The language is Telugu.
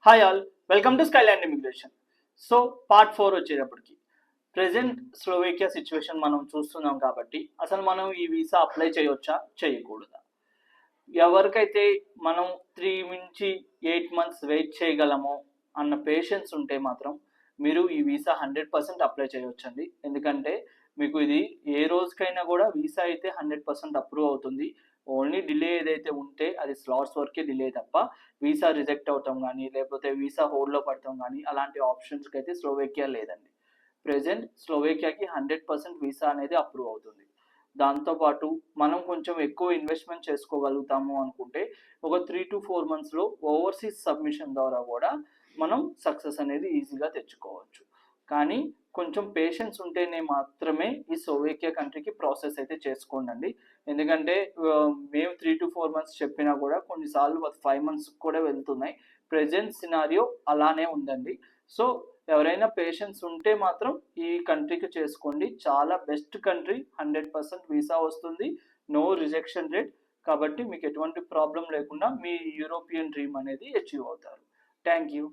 Hi all, welcome to Skyland immigration. So part 4 వచ్చేటప్పటికి ప్రెసెంట్ స్లోవేకియా సిచ్యువేషన్ మనం చూస్తున్నాం కాబట్టి అసలు మనం ఈ వీసా అప్లై చేయొచ్చా చేయకూడదా, ఎవరికైతే మనం 3 నుంచి 8 మంత్స్ వెయిట్ చేయగలమో అన్న పేషెన్స్ ఉంటే మాత్రం మీరు ఈ వీసా 100% అప్లై చేయొచ్చండి. ఎందుకంటే మీకు ఇది ఏ రోజుకైనా కూడా వీసా అయితే 100% అప్రూవ్ అవుతుంది. ఓన్లీ డిలే ఏదైతే ఉంటే అది స్లాట్స్ వరకే డిలే తప్ప వీసా రిజెక్ట్ అవటం కానీ లేకపోతే వీసా హోల్డ్లో పడటం కానీ అలాంటి ఆప్షన్స్కి అయితే స్లోవేకియా లేదండి. ప్రెజెంట్ స్లోవేకియాకి 100% వీసా అనేది అప్రూవ్ అవుతుంది. దాంతోపాటు మనం కొంచెం ఎక్కువ ఇన్వెస్ట్మెంట్ చేసుకోగలుగుతాము అనుకుంటే ఒక 3 to 4 మంత్స్లో ఓవర్సీస్ సబ్మిషన్ ద్వారా కూడా మనం సక్సెస్ అనేది ఈజీగా తెచ్చుకోవచ్చు. కానీ కొంచెం పేషెన్స్ ఉంటేనే మాత్రమే ఈ స్లోవేకియా కంట్రీకి ప్రాసెస్ అయితే చేసుకోండి. ఎందుకంటే మేము 3 to 4 మంత్స్ చెప్పినా కూడా కొన్నిసార్లు 5 మంత్స్ కూడా వెళ్తున్నాయి. ప్రెజెంట్ సినారియో అలానే ఉందండి. సో ఎవరైనా పేషెన్స్ ఉంటే మాత్రం ఈ కంట్రీకి చేసుకోండి. చాలా బెస్ట్ కంట్రీ, 100% వీసా వస్తుంది, నో రిజెక్షన్ రేట్. కాబట్టి మీకు ఎటువంటి ప్రాబ్లం లేకుండా మీ యూరోపియన్ డ్రీమ్ అనేది అచీవ్ అవుతారు. Thank you.